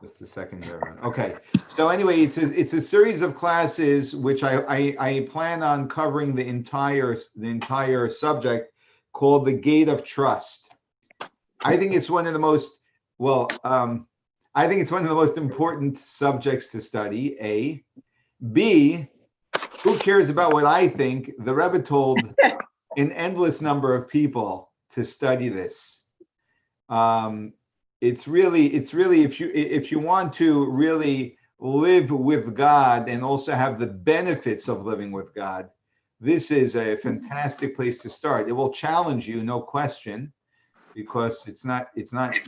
Just a second here. Okay. So anyway, it's a series of classes which I plan on covering the entire subject called the Gate of Trust. I think it's one of the most I think it's one of the most important subjects to study. A, B, who cares about what I think? The Rebbe told an endless number of people to study this. It's really if you want to really live with God and also have the benefits of living with God, this is a fantastic place to start. It will challenge you, no question, because it's not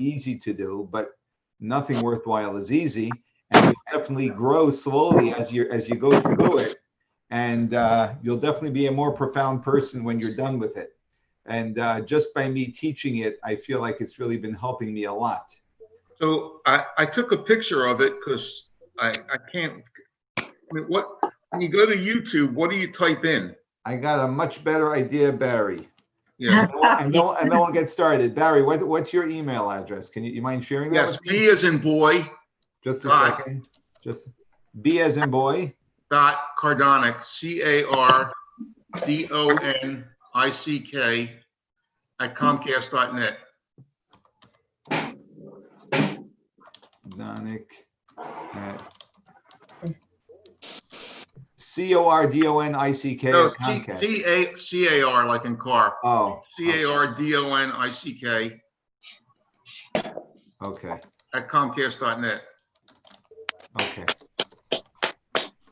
easy to do, but nothing worthwhile is easy, and you definitely grow slowly as you go through it, and you'll definitely be a more profound person when you're done with it. And just by me teaching it, I feel like it's really been helping me a lot. So I took a picture of it because I can't. I mean, when you go to YouTube, what do you type in? I got a much better idea, Barry. Yeah. And then we'll get started. Barry, what's your email address? Can you mind sharing that? Yes, B as in boy. Just a second. Just B as in boy. Cardonic, CARDONICK @Comcast.net. Donick at CORDONICK No, at Comcast. CAR like in car. Oh. CARDONICK Okay. @Comcast.net. Okay.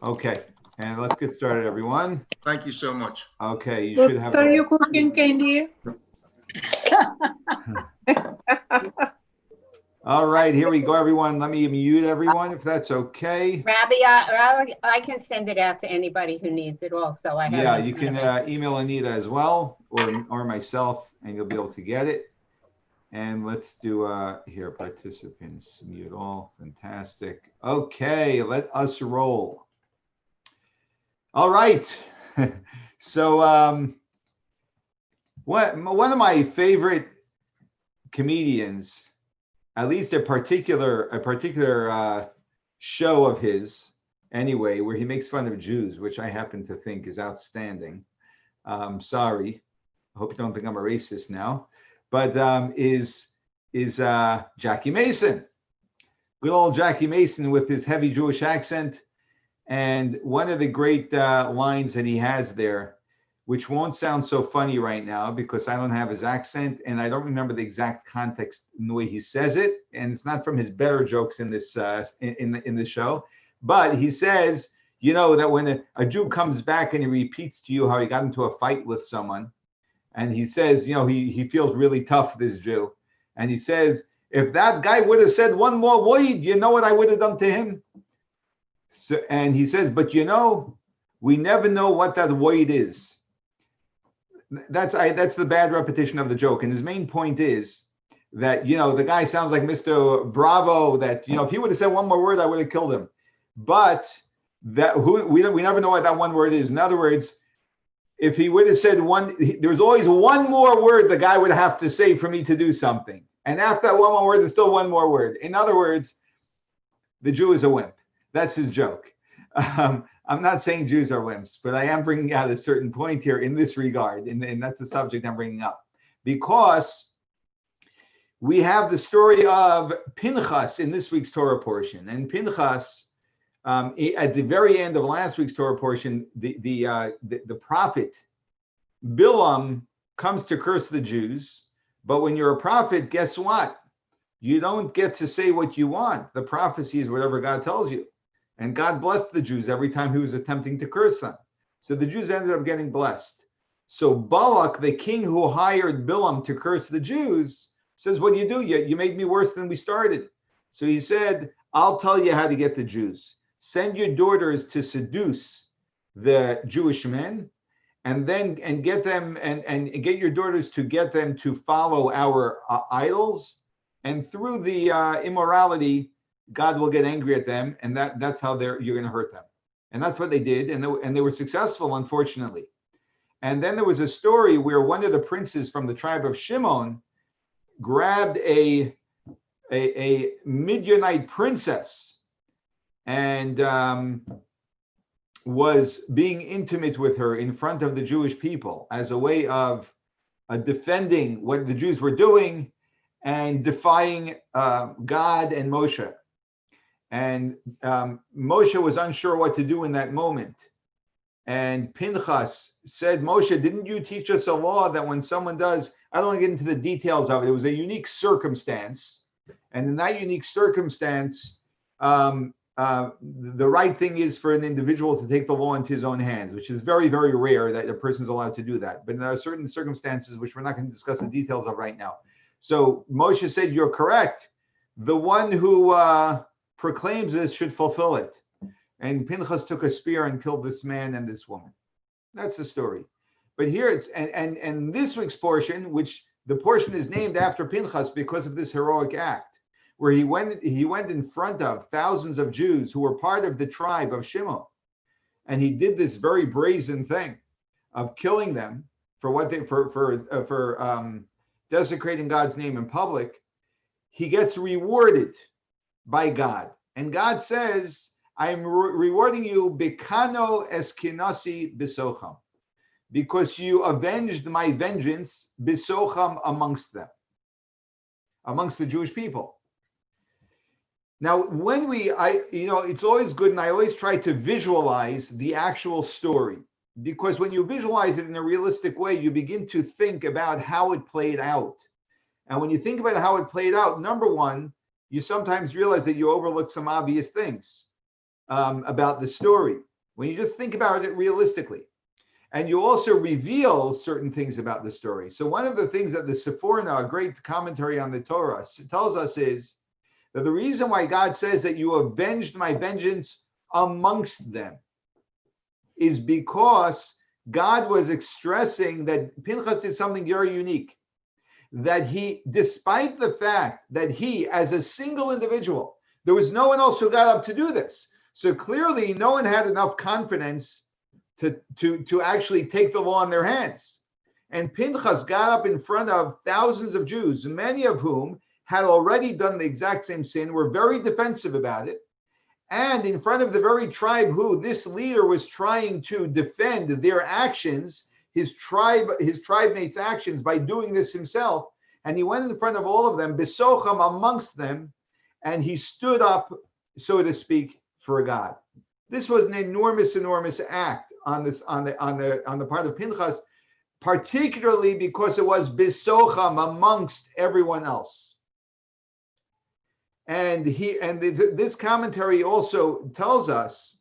Okay. And let's get started, everyone. Thank you so much. Okay, you Look, should have. are you cooking candy? All right, here we go, everyone. Let me mute everyone if that's okay. Rabbi, I can send it out to anybody who needs it also. Yeah, you can email Anita as well, or myself, and you'll be able to get it. And let's do here, participants, mute all. Fantastic. Okay, let us roll. All right. So one of my favorite comedians, at least a particular show of his anyway, where he makes fun of Jews, which I happen to think is outstanding. Sorry, I hope you don't think I'm a racist now, but is Jackie Mason. Good old Jackie Mason with his heavy Jewish accent. And one of the great lines that he has there, which won't sound so funny right now because I don't have his accent and I don't remember the exact context in the way he says it, and it's not from his better jokes in this in the show. But he says, you know, that when a Jew comes back and he repeats to you how he got into a fight with someone, and he says, you know, he feels really tough, this Jew, and he says, if that guy would have said one more word, you know what I would have done to him? So, and he says, but you know, we never know what that word is. That's the bad repetition of the joke. And his main point is that, you know, the guy sounds like Mr. Bravo, that, you know, if he would have said one more word, I would have killed him. But that we never know what that one word is. In other words, if he would have said there's always one more word the guy would have to say for me to do something. And after that one more word, there's still one more word. In other words, the Jew is a wimp. That's his joke. I'm not saying Jews are wimps, but I am bringing out a certain point here in this regard, and that's the subject I'm bringing up. Because we have the story of Pinchas in this week's Torah portion. And Pinchas, at the very end of last week's Torah portion, the prophet Bilam comes to curse the Jews. But when you're a prophet, guess what? You don't get to say what you want. The prophecy is whatever God tells you. And God blessed the Jews every time he was attempting to curse them. So the Jews ended up getting blessed. So Balak, the king who hired Bilam to curse the Jews, says, what do? You made me worse than we started. So he said, I'll tell you how to get the Jews. Send your daughters to seduce the Jewish men, and get them and get your daughters to get them to follow our idols. And through the immorality, God will get angry at them, and that's how you're going to hurt them. And that's what they did, and they were successful, unfortunately. And then there was a story where one of the princes from the tribe of Shimon grabbed a a Midianite princess and was being intimate with her in front of the Jewish people as a way of defending what the Jews were doing and defying God and Moshe. And Moshe was unsure what to do in that moment. And Pinchas said, Moshe, didn't you teach us a law that when someone does, I don't want to get into the details of it, it was a unique circumstance. And in that unique circumstance, the right thing is for an individual to take the law into his own hands, which is very, very rare that a person is allowed to do that. But there are certain circumstances which we're not going to discuss the details of right now. So Moshe said, you're correct. The one who proclaims this should fulfill it. And Pinchas took a spear and killed this man and this woman. That's the story. But here it's, and this week's portion, which the portion is named after Pinchas because of this heroic act, where he went in front of thousands of Jews who were part of the tribe of Shimon. And he did this very brazen thing of killing them for what they, for desecrating God's name in public. He gets rewarded by God. And God says, I'm rewarding you bikano eskinasi bisocham, because you avenged my vengeance bisocham amongst them, amongst the Jewish people. Now, when it's always good, and I always try to visualize the actual story, because when you visualize it in a realistic way, you begin to think about how it played out. And when you think about how it played out, number one, you sometimes realize that you overlook some obvious things about the story when you just think about it realistically. And you also reveal certain things about the story. So one of the things that the Sephorna, a great commentary on the Torah, tells us is that the reason why God says that you avenged my vengeance amongst them is because God was expressing that Pinchas did something very unique. That he, despite the fact that he, as a single individual, there was no one else who got up to do this. So clearly, no one had enough confidence to actually take the law in their hands. And Pinchas got up in front of thousands of Jews, many of whom had already done the exact same sin, were very defensive about it. And in front of the very tribe who this leader was trying to defend their actions, his tribe mates' actions by doing this himself. And he went in front of all of them, bisocham amongst them, and he stood up, so to speak, for God. This was an enormous act on the part of Pinchas, particularly because it was bisocham amongst everyone else. And this commentary also tells us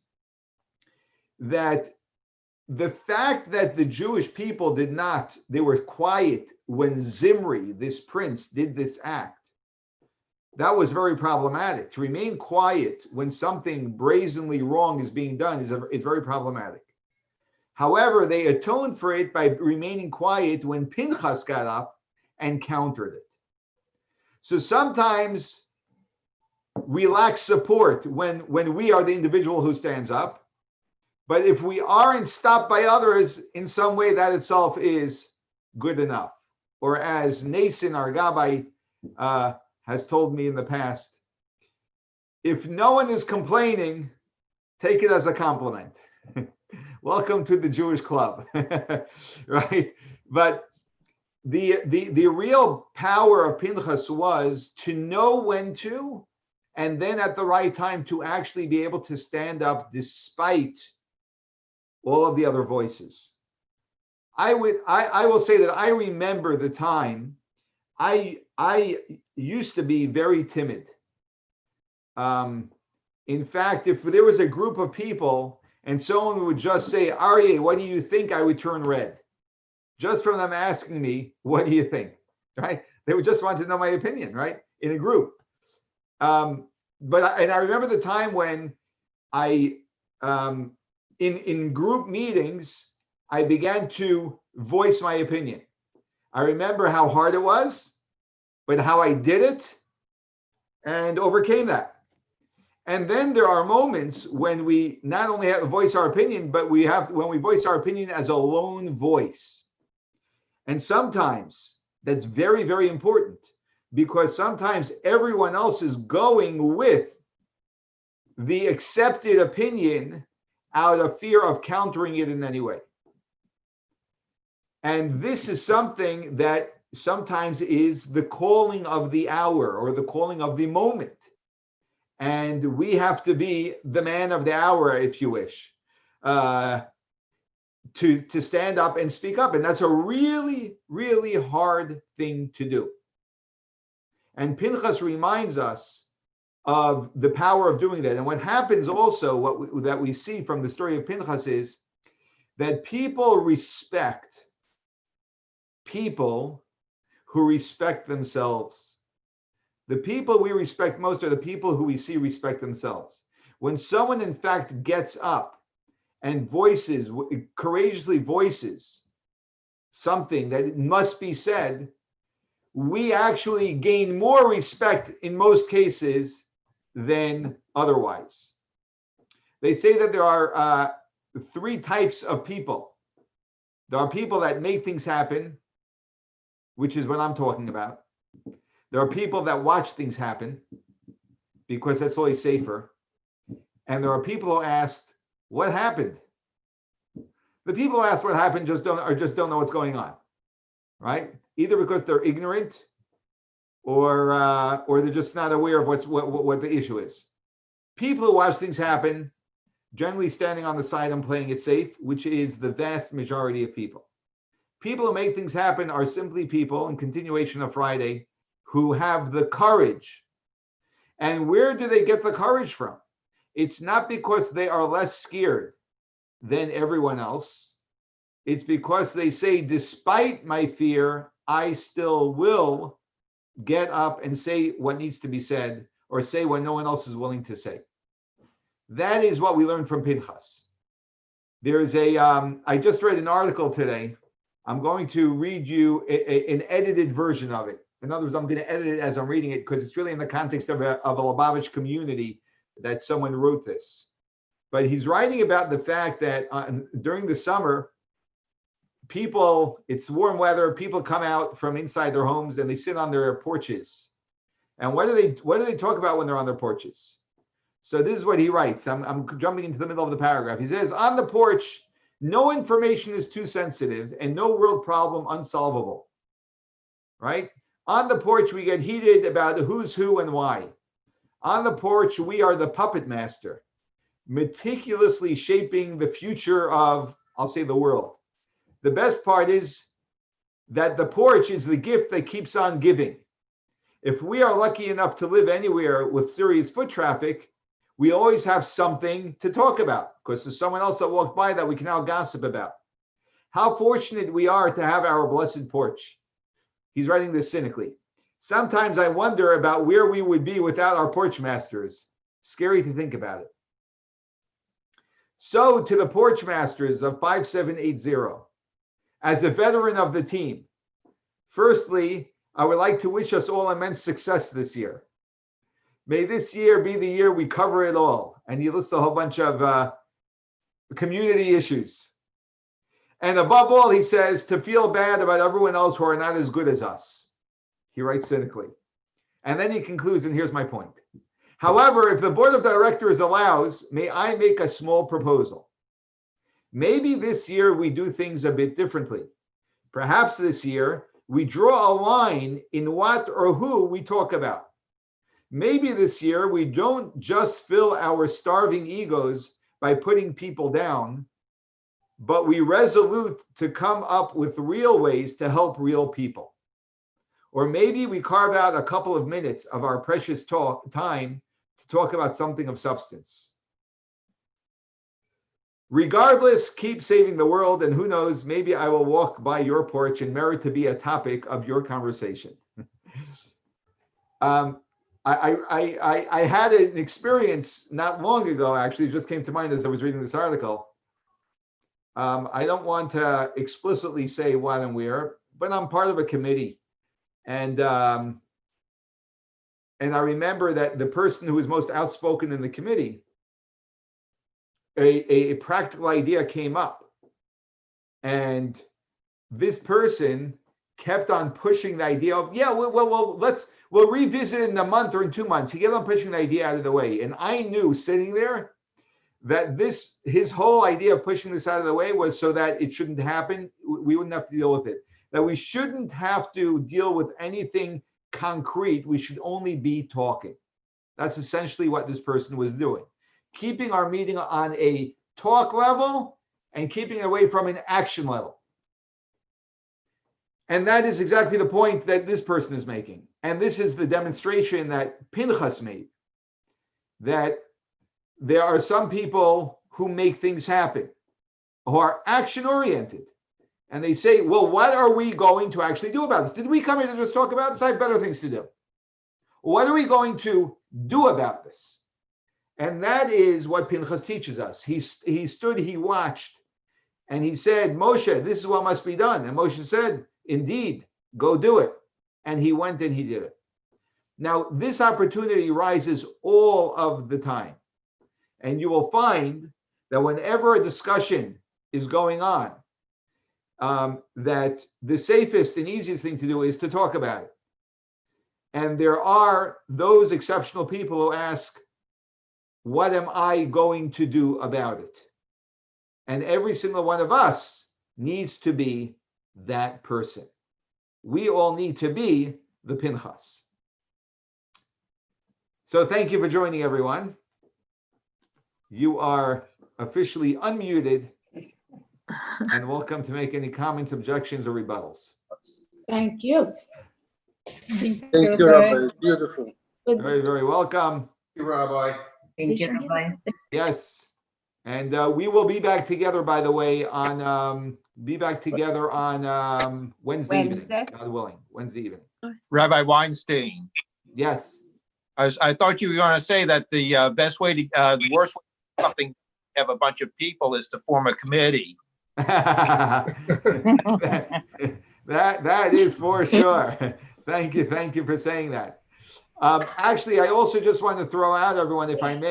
that the fact that the Jewish people they were quiet when Zimri, this prince, did this act, that was very problematic. To remain quiet when something brazenly wrong is being done is very problematic. However, they atoned for it by remaining quiet when Pinchas got up and countered it. So sometimes we lack support when we are the individual who stands up. But if we aren't stopped by others in some way, that itself is good enough. Or as Nason, our Gabbai, has told me in the past, if no one is complaining, take it as a compliment. Welcome to the Jewish club, right? But the real power of Pinchas was to know when to, and then at the right time to actually be able to stand up despite all of the other voices. I will say that I remember the time I used to be very timid. In fact, if there was a group of people and someone would just say, Aryeh, what do you think? I would turn red. Just from them asking me, what do you think? Right? They would just want to know my opinion, right? In a group. But I remember the time when in group meetings, I began to voice my opinion. I remember how hard it was, but how I did it and overcame that. And then there are moments when we not only have to voice our opinion, but when we voice our opinion as a lone voice. And sometimes that's very, very important, because sometimes everyone else is going with the accepted opinion out of fear of countering it in any way. And this is something that sometimes is the calling of the hour or the calling of the moment. And we have to be the man of the hour, if you wish, to stand up and speak up. And that's a really, really hard thing to do. And Pinchas reminds us of the power of doing that. And what happens also, that we see from the story of Pinchas is that people respect people who respect themselves. The people we respect most are the people who we see respect themselves. When someone, in fact, gets up and courageously voices something that must be said, we actually gain more respect in most cases than otherwise. They say that there are 3 types of people. There are people that make things happen, which is what I'm talking about. There are people that watch things happen because that's always safer. And there are people who ask, what happened? The people who ask what happened just don't know what's going on, right? Either because they're ignorant or they're just not aware of what the issue is. People who watch things happen, generally standing on the side and playing it safe, which is the vast majority of people. People who make things happen are simply people, in continuation of Friday, who have the courage. And where do they get the courage from? It's not because they are less scared than everyone else. It's because they say, despite my fear, I still will get up and say what needs to be said, or say what no one else is willing to say. That is what we learned from Pinchas. There's I just read an article today. I'm going to read you an edited version of it. In other words, I'm going to edit it as I'm reading it because it's really in the context of a Lubavitch community that someone wrote this. But he's writing about the fact that during the summer, it's warm weather, people come out from inside their homes and they sit on their porches. And what do they talk about when they're on their porches? So this is what he writes. I'm jumping into the middle of the paragraph. He says, on the porch, no information is too sensitive and no world problem unsolvable, right? On the porch, we get heated about who's who and why. On the porch, we are the puppet master, meticulously shaping the future of, I'll say, the world. The best part is that the porch is the gift that keeps on giving. If we are lucky enough to live anywhere with serious foot traffic, we always have something to talk about because there's someone else that walked by that we can now gossip about. How fortunate we are to have our blessed porch. He's writing this cynically. Sometimes I wonder about where we would be without our porch masters. Scary to think about it. So to the porch masters of 5780, as a veteran of the team, firstly, I would like to wish us all immense success this year. May this year be the year we cover it all. And he lists a whole bunch of community issues. And above all, he says, to feel bad about everyone else who are not as good as us. He writes cynically. And then he concludes, and here's my point. However, if the board of directors allows, may I make a small proposal? Maybe this year we do things a bit differently. Perhaps this year we draw a line in what or who we talk about. Maybe this year we don't just fill our starving egos by putting people down, but we resolute to come up with real ways to help real people. Or maybe we carve out a couple of minutes of our precious time to talk about something of substance. Regardless, keep saving the world, and who knows, maybe I will walk by your porch and merit to be a topic of your conversation. I had an experience not long ago, actually, it just came to mind as I was reading this article. I don't want to explicitly say what and where, but I'm part of a committee. And I remember that the person who was most outspoken in the committee, a practical idea came up. And this person kept on pushing the idea of, yeah, well, we'll revisit it in a month or in 2 months. He kept on pushing the idea out of the way. And I knew sitting there that his whole idea of pushing this out of the way was so that it shouldn't happen. We wouldn't have to deal with it. That we shouldn't have to deal with anything concrete. We should only be talking. That's essentially what this person was doing. Keeping our meeting on a talk level and keeping it away from an action level. And that is exactly the point that this person is making. And this is the demonstration that Pinchas made, that there are some people who make things happen, who are action-oriented. And they say, well, what are we going to actually do about this? Did we come here to just talk about this? I have better things to do. What are we going to do about this? And that is what Pinchas teaches us. He stood, he watched, and he said, Moshe, this is what must be done. And Moshe said, indeed, go do it. And he went and he did it. Now, this opportunity rises all of the time. And you will find that whenever a discussion is going on, that the safest and easiest thing to do is to talk about it. And there are those exceptional people who ask, what am I going to do about it? And every single one of us needs to be that person. We all need to be the Pinchas. So thank you for joining, everyone. You are officially unmuted and welcome to make any comments, objections, or rebuttals. Thank you. Thank you, Rabbi. Beautiful. Very, very welcome. Thank you, Rabbi. Thank you, Rabbi. Yes. And we will be back together, by the way, on Wednesday evening, Wednesday? God willing, Wednesday evening. Rabbi Weinstein, Yes. I thought you were going to say that the best way to, the worst way to do something, have a bunch of people is to form a committee. that is for sure. Thank you for saying that. Actually, I also just want to throw out, everyone, if I may,